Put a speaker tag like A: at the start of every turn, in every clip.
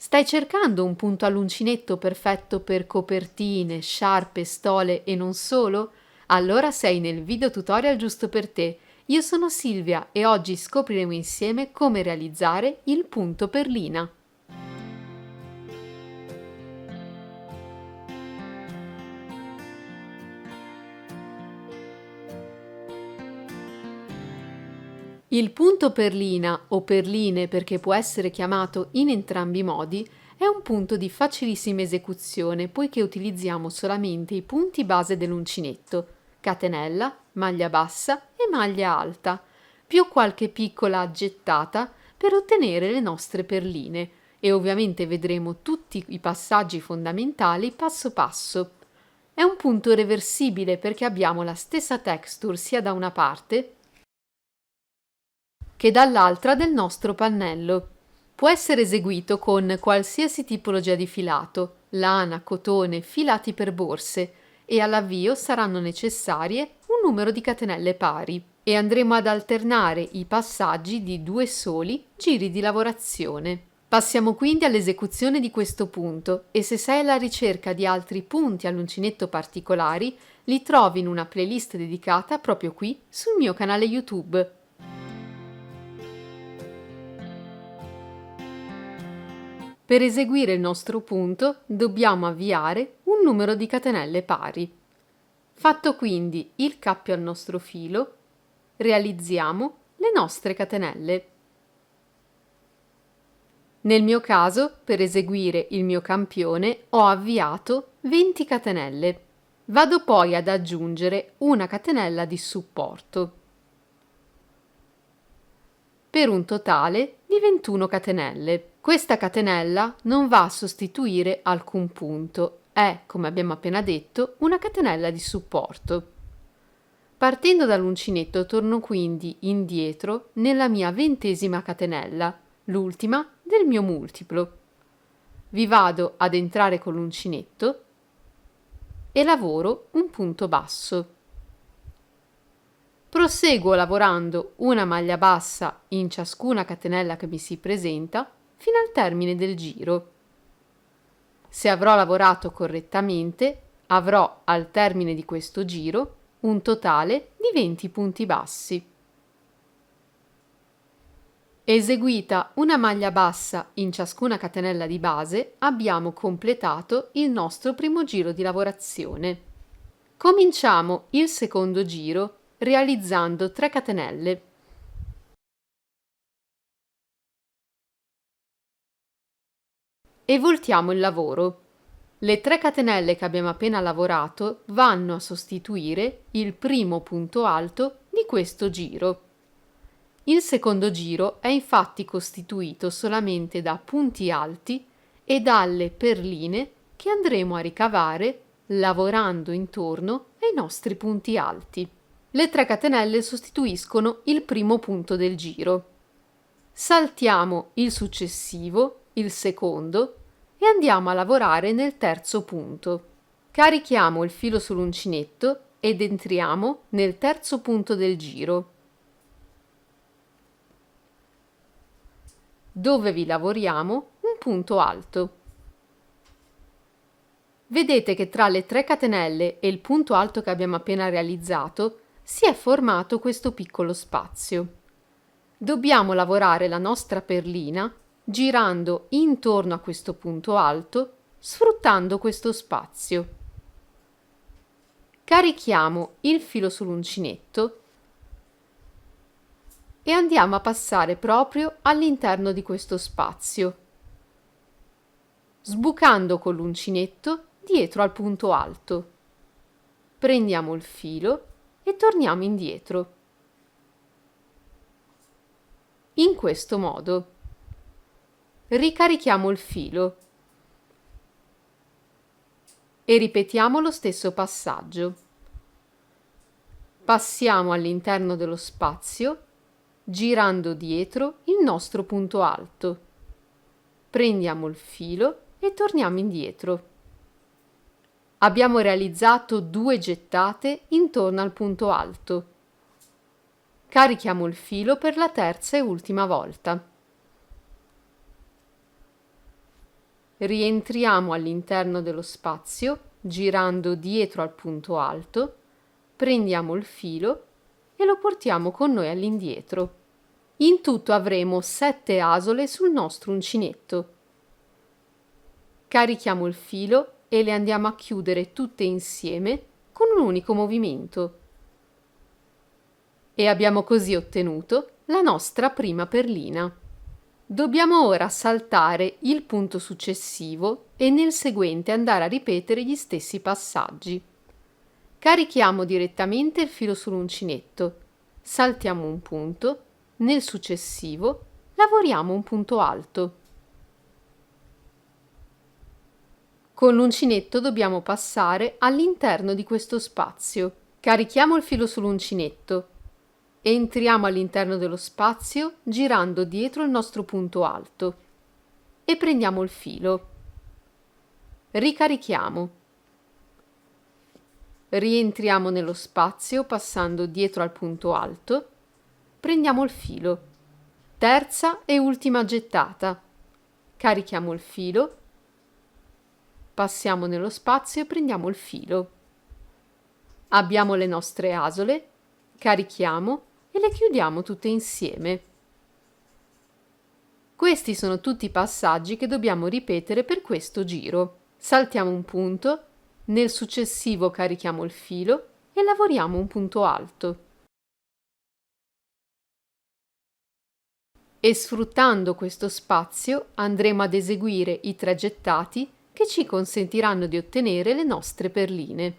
A: Stai cercando un punto all'uncinetto perfetto per copertine, sciarpe, stole e non solo? Allora sei nel video tutorial giusto per te. Io sono Silvia e oggi scopriremo insieme come realizzare il punto perlina. Il punto perlina o perline perché può essere chiamato in entrambi i modi è un punto di facilissima esecuzione poiché utilizziamo solamente i punti base dell'uncinetto, catenella, maglia bassa e maglia alta, più qualche piccola aggettata per ottenere le nostre perline e ovviamente vedremo tutti i passaggi fondamentali passo passo. È un punto reversibile perché abbiamo la stessa texture sia da una parte che dall'altra del nostro pannello. Può essere eseguito con qualsiasi tipologia di filato, lana, cotone, filati per borse e all'avvio saranno necessarie un numero di catenelle pari e andremo ad alternare i passaggi di 2 soli giri di lavorazione. Passiamo quindi all'esecuzione di questo punto e se sei alla ricerca di altri punti all'uncinetto particolari, li trovi in una playlist dedicata proprio qui sul mio canale YouTube. Per eseguire il nostro punto dobbiamo avviare un numero di catenelle pari. Fatto quindi il cappio al nostro filo, realizziamo le nostre catenelle. Nel mio caso, per eseguire il mio campione, ho avviato 20 catenelle. Vado poi ad aggiungere una catenella di supporto, per un totale di 21 catenelle. Questa catenella non va a sostituire alcun punto, è, come abbiamo appena detto, una catenella di supporto. Partendo dall'uncinetto torno quindi indietro nella mia 20ª catenella, l'ultima del mio multiplo. Vi vado ad entrare con l'uncinetto e lavoro un punto basso. Proseguo lavorando una maglia bassa in ciascuna catenella che mi si presenta fino al termine del giro. Se avrò lavorato correttamente, avrò al termine di questo giro un totale di 20 punti bassi. Eseguita una maglia bassa in ciascuna catenella di base, abbiamo completato il nostro primo giro di lavorazione. Cominciamo il secondo giro realizzando 3 catenelle. E voltiamo il lavoro. Le 3 catenelle che abbiamo appena lavorato vanno a sostituire il primo punto alto di questo giro. Il secondo giro è infatti costituito solamente da punti alti e dalle perline che andremo a ricavare lavorando intorno ai nostri punti alti. Le 3 catenelle sostituiscono il primo punto del giro. Saltiamo il successivo, il secondo, e andiamo a lavorare nel terzo punto. Carichiamo il filo sull'uncinetto ed entriamo nel terzo punto del giro, dove vi lavoriamo un punto alto. Vedete che tra le 3 catenelle e il punto alto che abbiamo appena realizzato si è formato questo piccolo spazio. Dobbiamo lavorare la nostra perlina girando intorno a questo punto alto, sfruttando questo spazio. Carichiamo il filo sull'uncinetto e andiamo a passare proprio all'interno di questo spazio, sbucando con l'uncinetto dietro al punto alto. Prendiamo il filo e torniamo indietro. In questo modo. Ricarichiamo il filo e ripetiamo lo stesso passaggio. Passiamo all'interno dello spazio girando dietro il nostro punto alto. Prendiamo il filo e torniamo indietro. Abbiamo realizzato 2 gettate intorno al punto alto. Carichiamo il filo per la terza e ultima volta. rientriamo all'interno dello spazio, girando dietro al punto alto, prendiamo il filo e lo portiamo con noi all'indietro. In tutto avremo 7 asole sul nostro uncinetto. Carichiamo il filo e le andiamo a chiudere tutte insieme con un unico movimento. E abbiamo così ottenuto la nostra prima perlina. Dobbiamo ora saltare il punto successivo e nel seguente andare a ripetere gli stessi passaggi. Carichiamo direttamente il filo sull'uncinetto, saltiamo un punto, nel successivo lavoriamo un punto alto. Con l'uncinetto dobbiamo passare all'interno di questo spazio. Carichiamo il filo sull'uncinetto, entriamo all'interno dello spazio girando dietro il nostro punto alto e prendiamo il filo. Ricarichiamo. Rientriamo nello spazio passando dietro al punto alto, prendiamo il filo. Terza e ultima gettata. Carichiamo il filo, passiamo nello spazio e prendiamo il filo. Abbiamo le nostre asole, carichiamo e le chiudiamo tutte insieme. Questi sono tutti i passaggi che dobbiamo ripetere per questo giro. Saltiamo un punto, nel successivo carichiamo il filo e lavoriamo un punto alto. E sfruttando questo spazio andremo ad eseguire i 3 gettati che ci consentiranno di ottenere le nostre perline.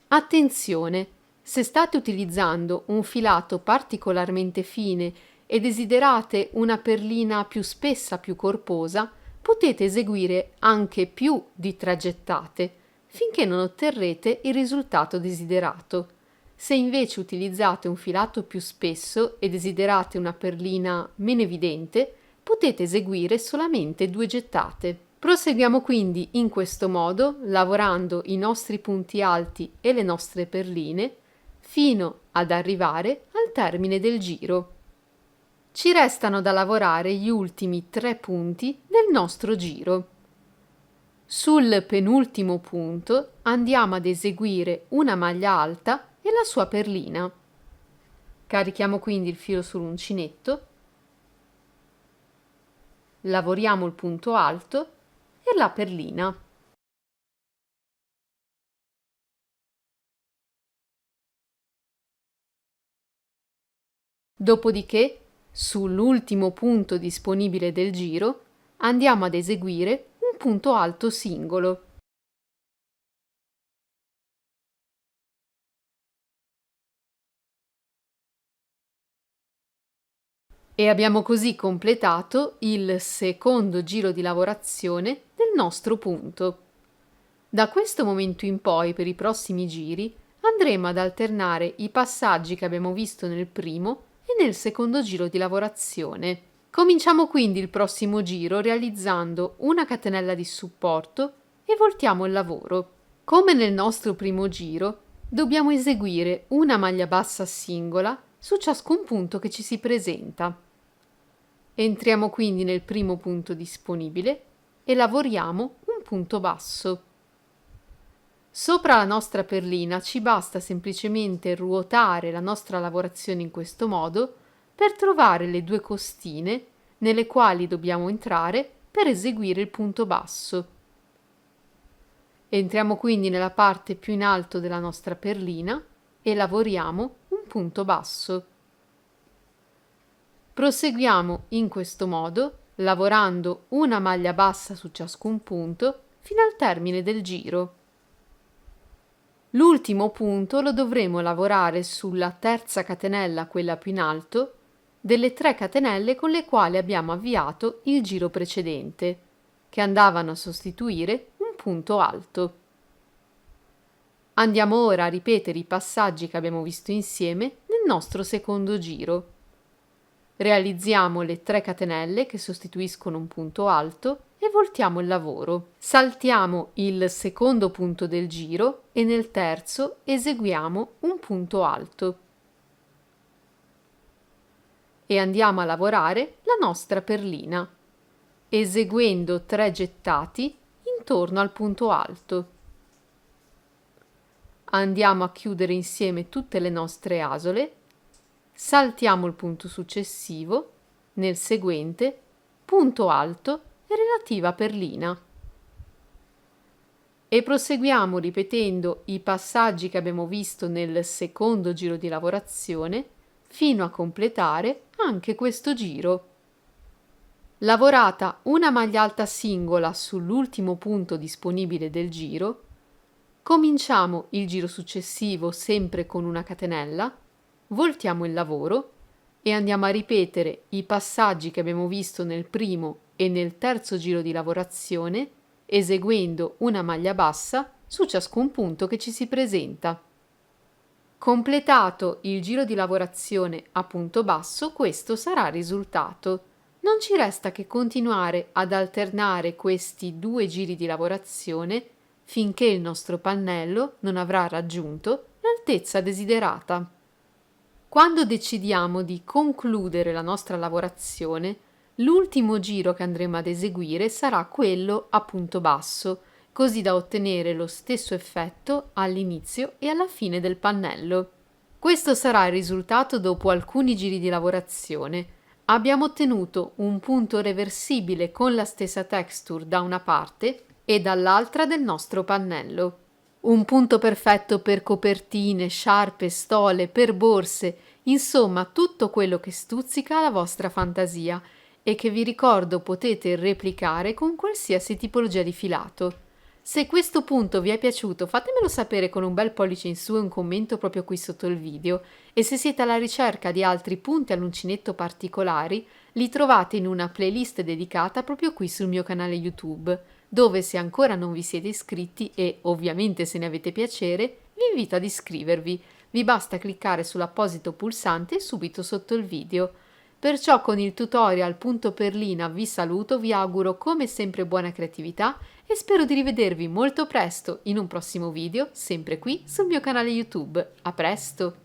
A: Attenzione! Se state utilizzando un filato particolarmente fine e desiderate una perlina più spessa, più corposa, potete eseguire anche più di 3 gettate, finché non otterrete il risultato desiderato. Se invece utilizzate un filato più spesso e desiderate una perlina meno evidente, potete eseguire solamente 2 gettate. Proseguiamo quindi in questo modo, lavorando i nostri punti alti e le nostre perline, fino ad arrivare al termine del giro. Ci restano da lavorare gli ultimi 3 punti del nostro giro. Sul penultimo punto andiamo ad eseguire una maglia alta e la sua perlina. Carichiamo quindi il filo sull'uncinetto, lavoriamo il punto alto e la perlina. Dopodiché, sull'ultimo punto disponibile del giro, andiamo ad eseguire un punto alto singolo. E abbiamo così completato il secondo giro di lavorazione del nostro punto. Da questo momento in poi, per i prossimi giri, andremo ad alternare i passaggi che abbiamo visto nel primo e nel secondo giro di lavorazione. Cominciamo quindi il prossimo giro realizzando una catenella di supporto e voltiamo il lavoro. Come nel nostro primo giro, dobbiamo eseguire una maglia bassa singola su ciascun punto che ci si presenta. Entriamo quindi nel primo punto disponibile e lavoriamo un punto basso. Sopra la nostra perlina ci basta semplicemente ruotare la nostra lavorazione in questo modo per trovare le 2 costine nelle quali dobbiamo entrare per eseguire il punto basso. Entriamo quindi nella parte più in alto della nostra perlina e lavoriamo un punto basso. Proseguiamo in questo modo, lavorando una maglia bassa su ciascun punto fino al termine del giro. L'ultimo punto lo dovremo lavorare sulla terza catenella, quella più in alto, delle 3 catenelle con le quali abbiamo avviato il giro precedente, che andavano a sostituire un punto alto. Andiamo ora a ripetere i passaggi che abbiamo visto insieme nel nostro secondo giro. Realizziamo le 3 catenelle che sostituiscono un punto alto e voltiamo il lavoro. Saltiamo il secondo punto del giro e nel terzo eseguiamo un punto alto. E andiamo a lavorare la nostra perlina. eseguendo 3 gettati intorno al punto alto. Andiamo a chiudere insieme tutte le nostre asole, saltiamo il punto successivo, nel seguente, punto alto e relativa perlina. E proseguiamo ripetendo i passaggi che abbiamo visto nel secondo giro di lavorazione fino a completare anche questo giro. Lavorata una maglia alta singola sull'ultimo punto disponibile del giro, cominciamo il giro successivo sempre con una catenella, voltiamo il lavoro e andiamo a ripetere i passaggi che abbiamo visto nel primo e nel terzo giro di lavorazione, eseguendo una maglia bassa su ciascun punto che ci si presenta. Completato il giro di lavorazione a punto basso, questo sarà il risultato. Non ci resta che continuare ad alternare questi 2 giri di lavorazione finché il nostro pannello non avrà raggiunto l'altezza desiderata. Quando decidiamo di concludere la nostra lavorazione, l'ultimo giro che andremo ad eseguire sarà quello a punto basso, così da ottenere lo stesso effetto all'inizio e alla fine del pannello. Questo sarà il risultato dopo alcuni giri di lavorazione. Abbiamo ottenuto un punto reversibile con la stessa texture da una parte e dall'altra del nostro pannello. Un punto perfetto per copertine, sciarpe, stole, per borse, insomma tutto quello che stuzzica la vostra fantasia e che vi ricordo potete replicare con qualsiasi tipologia di filato. Se questo punto vi è piaciuto fatemelo sapere con un bel pollice in su e un commento proprio qui sotto il video, e se siete alla ricerca di altri punti all'uncinetto particolari li trovate in una playlist dedicata proprio qui sul mio canale YouTube, dove se ancora non vi siete iscritti e ovviamente se ne avete piacere vi invito ad iscrivervi. Vi basta cliccare sull'apposito pulsante subito sotto il video. Perciò con il tutorial punto perlina vi saluto, vi auguro come sempre buona creatività e spero di rivedervi molto presto in un prossimo video, sempre qui sul mio canale YouTube. A presto!